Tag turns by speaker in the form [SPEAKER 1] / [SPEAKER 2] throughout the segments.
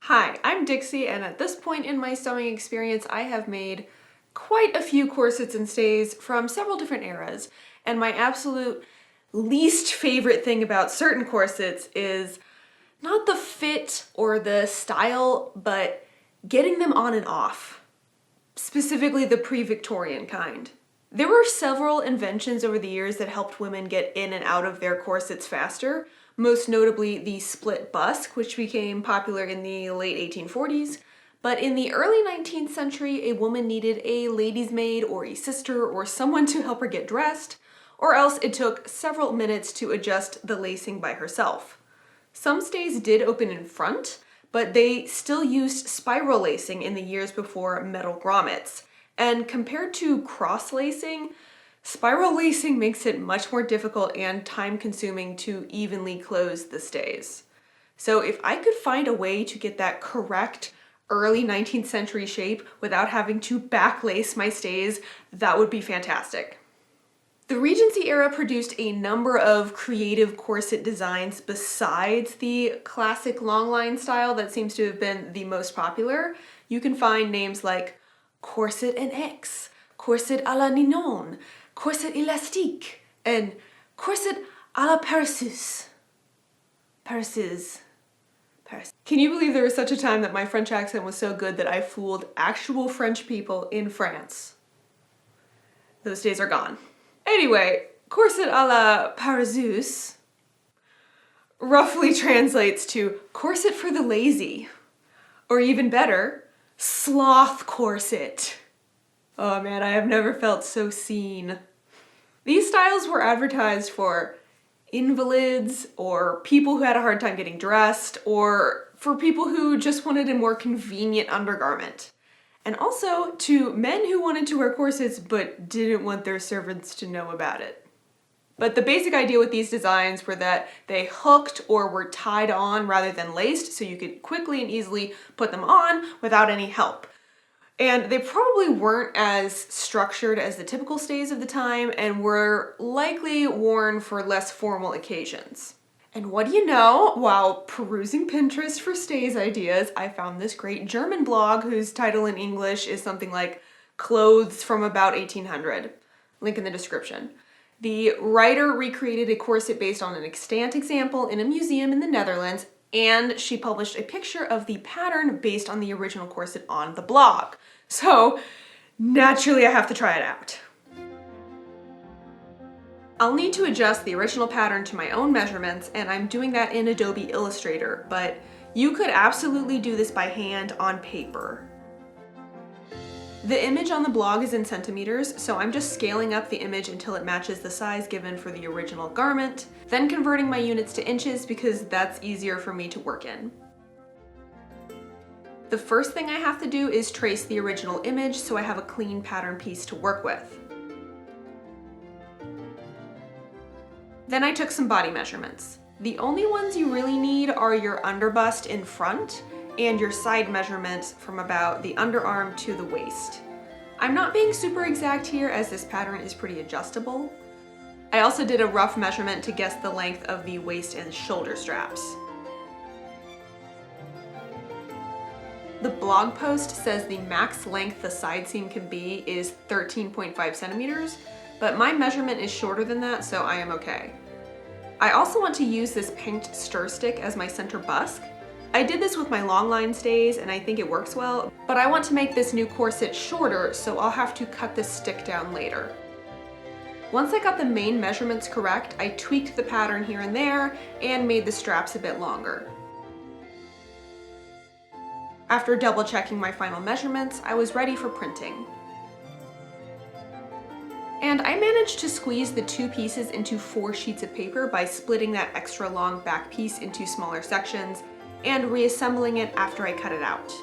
[SPEAKER 1] Hi, I'm Dixie, and at this point in my sewing experience, I have made quite a few corsets and stays from several different eras. And my absolute least favorite thing about certain corsets is not the fit or the style, but getting them on and off, specifically the pre-Victorian kind. There were several inventions over the years that helped women get in and out of their corsets faster, most notably the split busk, which became popular in the late 1840s. But in the early 19th century, a woman needed a lady's maid or a sister or someone to help her get dressed, or else it took several minutes to adjust the lacing by herself. Some stays did open in front, but they still used spiral lacing in the years before metal grommets. And compared to cross lacing, spiral lacing makes it much more difficult and time-consuming to evenly close the stays. So if I could find a way to get that correct early 19th century shape without having to backlace my stays, that would be fantastic. The Regency era produced a number of creative corset designs besides the classic long line style that seems to have been the most popular. You can find names like corset en X, corset à la Ninon, corset élastique, and corset à la Paresseuse. Paresseuse. Can you believe there was such a time that my French accent was so good that I fooled actual French people in France? Those days are gone. Anyway, corset à la Paresseuse roughly translates to corset for the lazy, or even better, sloth corset. Oh man, I have never felt so seen. These styles were advertised for invalids, or people who had a hard time getting dressed, or for people who just wanted a more convenient undergarment. And also to men who wanted to wear corsets but didn't want their servants to know about it. But the basic idea with these designs were that they hooked or were tied on rather than laced, so you could quickly and easily put them on without any help. And they probably weren't as structured as the typical stays of the time and were likely worn for less formal occasions. And what do you know, while perusing Pinterest for stays ideas, I found this great German blog whose title in English is something like Clothes from About 1800. Link in the description. The writer recreated a corset based on an extant example in a museum in the Netherlands, and she published a picture of the pattern based on the original corset on the blog. So naturally I have to try it out. I'll need to adjust the original pattern to my own measurements, and I'm doing that in Adobe Illustrator, but you could absolutely do this by hand on paper. The image on the blog is in centimeters, so I'm just scaling up the image until it matches the size given for the original garment, then converting my units to inches because that's easier for me to work in. The first thing I have to do is trace the original image so I have a clean pattern piece to work with. Then I took some body measurements. The only ones you really need are your underbust in front and your side measurements from about the underarm to the waist. I'm not being super exact here as this pattern is pretty adjustable. I also did a rough measurement to guess the length of the waist and shoulder straps. The blog post says the max length the side seam can be is 13.5 centimeters, but my measurement is shorter than that, so I am okay. I also want to use this pinked stir stick as my center busk. I did this with my long line stays and I think it works well, but I want to make this new corset shorter, so I'll have to cut this stick down later. Once I got the main measurements correct, I tweaked the pattern here and there and made the straps a bit longer. After double checking my final measurements, I was ready for printing. And I managed to squeeze the two pieces into 4 sheets of paper by splitting that extra long back piece into smaller sections and reassembling it after I cut it out.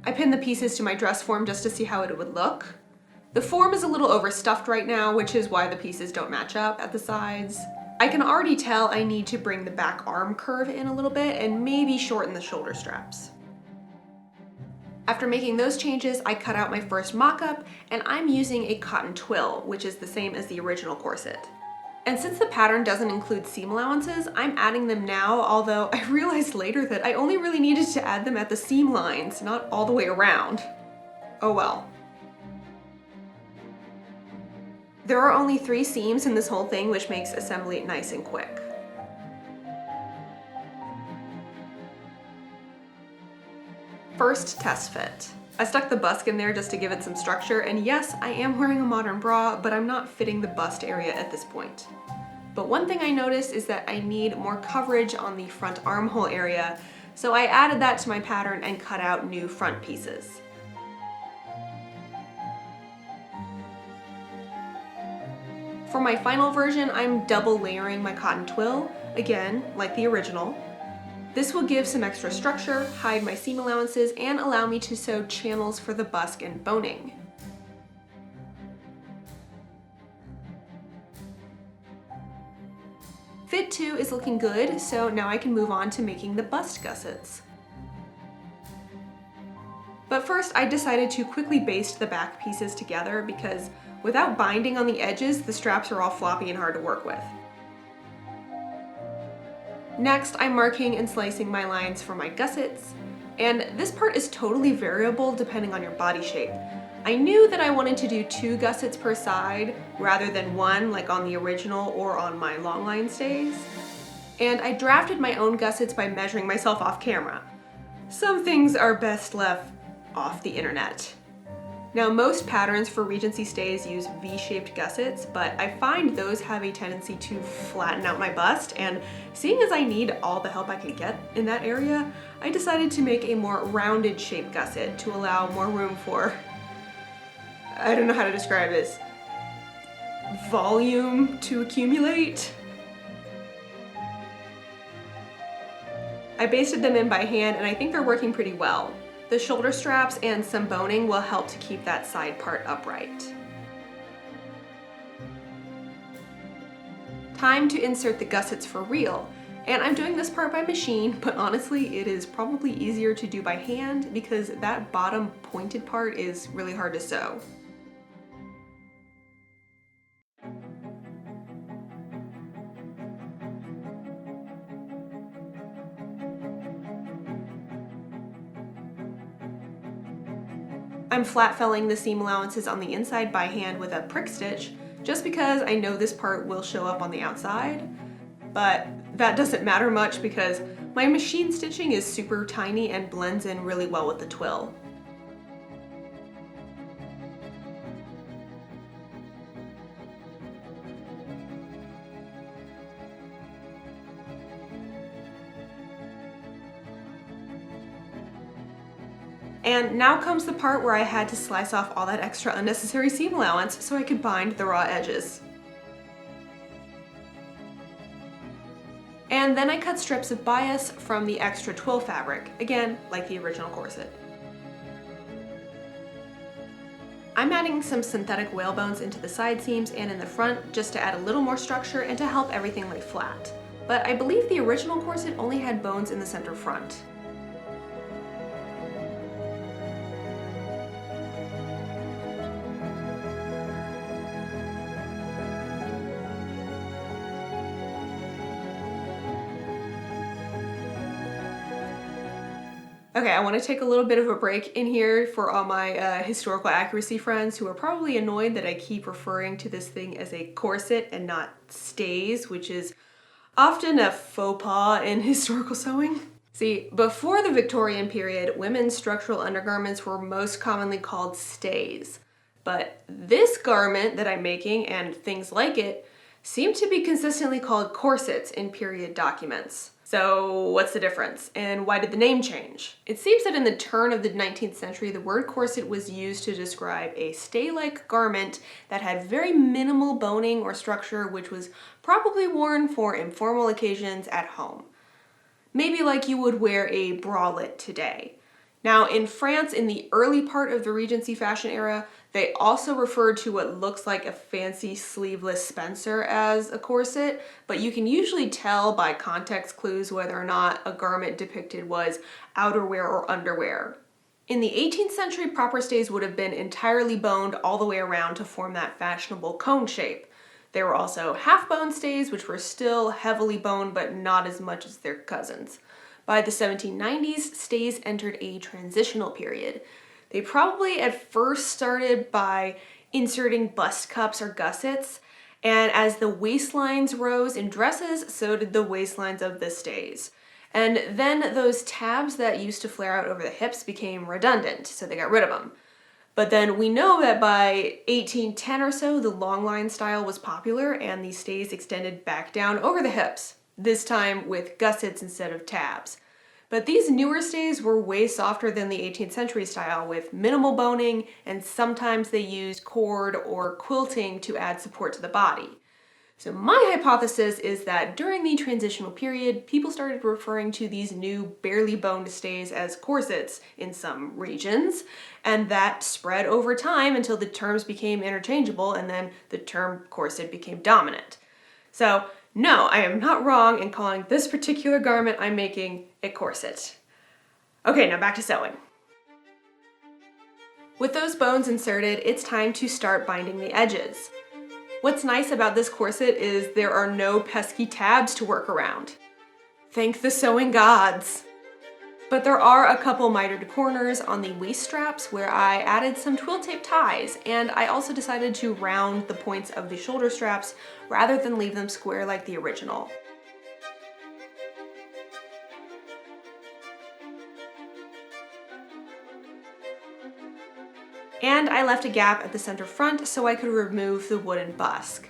[SPEAKER 1] I pinned the pieces to my dress form just to see how it would look. The form is a little overstuffed right now, which is why the pieces don't match up at the sides. I can already tell I need to bring the back arm curve in a little bit and maybe shorten the shoulder straps. After making those changes, I cut out my first mock-up, and I'm using a cotton twill, which is the same as the original corset. And since the pattern doesn't include seam allowances, I'm adding them now, although I realized later that I only really needed to add them at the seam lines, not all the way around. Oh well. There are only 3 seams in this whole thing, which makes assembly nice and quick. First, test fit. I stuck the bust in there just to give it some structure, and yes, I am wearing a modern bra, but I'm not fitting the bust area at this point. But one thing I noticed is that I need more coverage on the front armhole area, so I added that to my pattern and cut out new front pieces. For my final version, I'm double layering my cotton twill, again, like the original. This will give some extra structure, hide my seam allowances, and allow me to sew channels for the busk and boning. Fit 2 is looking good, so now I can move on to making the bust gussets. But first, I decided to quickly baste the back pieces together because without binding on the edges, the straps are all floppy and hard to work with. Next, I'm marking and slicing my lines for my gussets, and this part is totally variable depending on your body shape. I knew that I wanted to do 2 gussets per side rather than 1 like on the original or on my long line stays, and I drafted my own gussets by measuring myself off camera. Some things are best left off the internet. Now, most patterns for Regency stays use V-shaped gussets, but I find those have a tendency to flatten out my bust, and seeing as I need all the help I can get in that area, I decided to make a more rounded shaped gusset to allow more room for, I don't know how to describe this, volume to accumulate. I basted them in by hand, and I think they're working pretty well. The shoulder straps and some boning will help to keep that side part upright. Time to insert the gussets for real. And I'm doing this part by machine, but honestly, it is probably easier to do by hand because that bottom pointed part is really hard to sew. I'm flat felling the seam allowances on the inside by hand with a prick stitch, just because I know this part will show up on the outside, but that doesn't matter much because my machine stitching is super tiny and blends in really well with the twill. And now comes the part where I had to slice off all that extra unnecessary seam allowance so I could bind the raw edges. And then I cut strips of bias from the extra twill fabric, again, like the original corset. I'm adding some synthetic whalebones into the side seams and in the front just to add a little more structure and to help everything lay flat. But I believe the original corset only had bones in the center front. Okay, I want to take a little bit of a break in here for all my historical accuracy friends who are probably annoyed that I keep referring to this thing as a corset and not stays, which is often a faux pas in historical sewing. See, before the Victorian period, women's structural undergarments were most commonly called stays. But this garment that I'm making, and things like it, seem to be consistently called corsets in period documents. So what's the difference, and why did the name change? It seems that in the turn of the 19th century, the word corset was used to describe a stay-like garment that had very minimal boning or structure, which was probably worn for informal occasions at home. Maybe like you would wear a bralette today. Now, in France, in the early part of the Regency fashion era, they also referred to what looks like a fancy sleeveless spencer as a corset, but you can usually tell by context clues whether or not a garment depicted was outerwear or underwear. In the 18th century, proper stays would have been entirely boned all the way around to form that fashionable cone shape. There were also half-bone stays, which were still heavily boned, but not as much as their cousins. By the 1790s, stays entered a transitional period. They probably at first started by inserting bust cups or gussets, and as the waistlines rose in dresses, so did the waistlines of the stays. And then those tabs that used to flare out over the hips became redundant, so they got rid of them. But then we know that by 1810 or so, the long line style was popular and these stays extended back down over the hips, this time with gussets instead of tabs. But these newer stays were way softer than the 18th century style with minimal boning, and sometimes they used cord or quilting to add support to the body. So my hypothesis is that during the transitional period, people started referring to these new barely boned stays as corsets in some regions, and that spread over time until the terms became interchangeable and then the term corset became dominant. So no, I am not wrong in calling this particular garment I'm making a corset. Okay, now back to sewing. With those bones inserted, it's time to start binding the edges. What's nice about this corset is there are no pesky tabs to work around. Thank the sewing gods! But there are a couple mitered corners on the waist straps where I added some twill tape ties, and I also decided to round the points of the shoulder straps rather than leave them square like the original. And I left a gap at the center front so I could remove the wooden busk.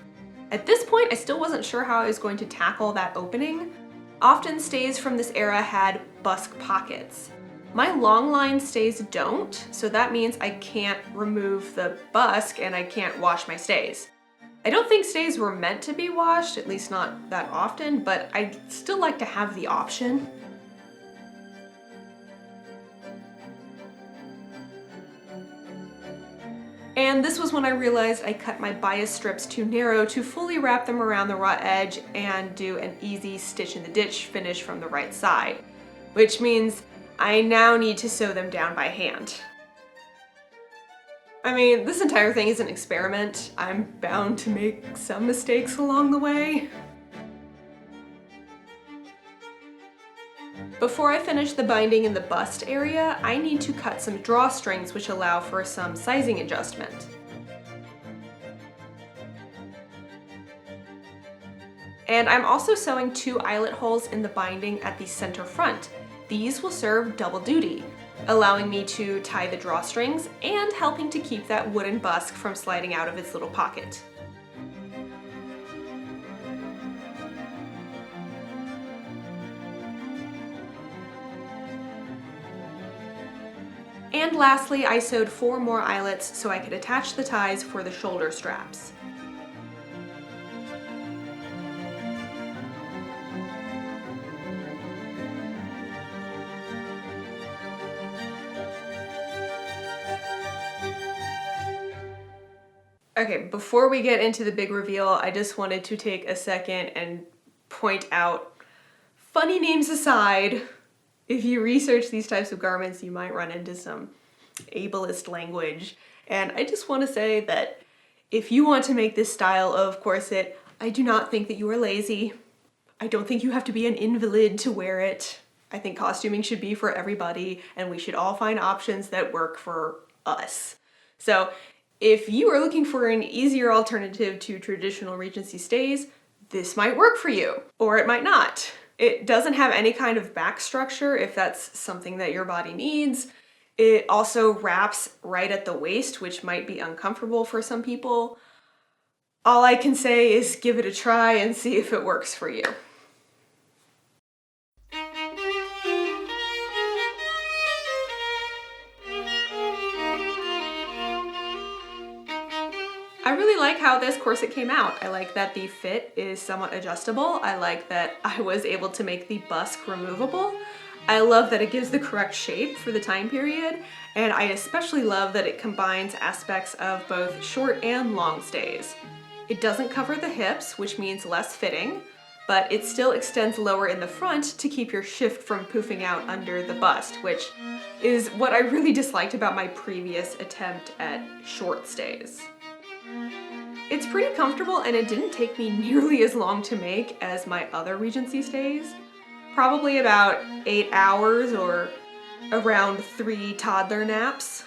[SPEAKER 1] At this point, I still wasn't sure how I was going to tackle that opening. Often stays from this era had busk pockets. My long line stays don't, so that means I can't remove the busk and I can't wash my stays. I don't think stays were meant to be washed, at least not that often, but I'd still like to have the option. And this was when I realized I cut my bias strips too narrow to fully wrap them around the raw edge and do an easy stitch in the ditch finish from the right side, which means I now need to sew them down by hand. I mean, this entire thing is an experiment. I'm bound to make some mistakes along the way. Before I finish the binding in the bust area, I need to cut some drawstrings which allow for some sizing adjustment. And I'm also sewing 2 eyelet holes in the binding at the center front. These will serve double duty, allowing me to tie the drawstrings and helping to keep that wooden busk from sliding out of its little pocket. And lastly, I sewed 4 more eyelets so I could attach the ties for the shoulder straps. Okay, before we get into the big reveal, I just wanted to take a second and point out, funny names aside, if you research these types of garments, you might run into some ableist language. And I just want to say that if you want to make this style of corset, I do not think that you are lazy. I don't think you have to be an invalid to wear it. I think costuming should be for everybody, and we should all find options that work for us. So if you are looking for an easier alternative to traditional Regency stays, this might work for you, or it might not. It doesn't have any kind of back structure if that's something that your body needs. It also wraps right at the waist, which might be uncomfortable for some people. All I can say is give it a try and see if it works for you. I really like how this corset came out. I like that the fit is somewhat adjustable. I like that I was able to make the busk removable. I love that it gives the correct shape for the time period, and I especially love that it combines aspects of both short and long stays. It doesn't cover the hips, which means less fitting. but it still extends lower in the front to keep your shift from poofing out under the bust, which is what I really disliked about my previous attempt at short stays. It's pretty comfortable and it didn't take me nearly as long to make as my other Regency stays. Probably about 8 hours or around 3 toddler naps.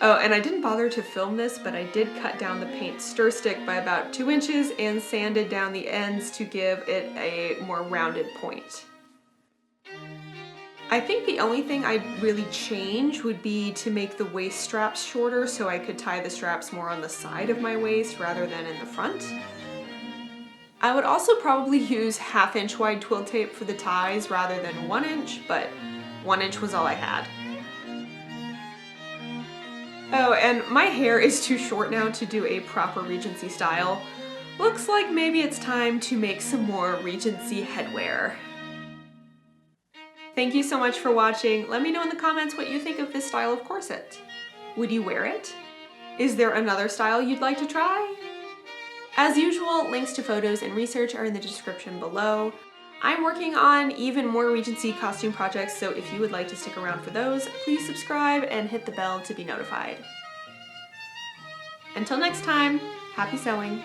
[SPEAKER 1] Oh, and I didn't bother to film this, but I did cut down the paint stir stick by about 2 inches and sanded down the ends to give it a more rounded point. I think the only thing I'd really change would be to make the waist straps shorter so I could tie the straps more on the side of my waist rather than in the front. I would also probably use 1/2 inch wide twill tape for the ties rather than 1 inch, but 1 inch was all I had. Oh, and my hair is too short now to do a proper Regency style. Looks like maybe it's time to make some more Regency headwear. Thank you so much for watching. Let me know in the comments what you think of this style of corset. Would you wear it? Is there another style you'd like to try? As usual, links to photos and research are in the description below. I'm working on even more Regency costume projects, so if you would like to stick around for those, please subscribe and hit the bell to be notified. Until next time, happy sewing!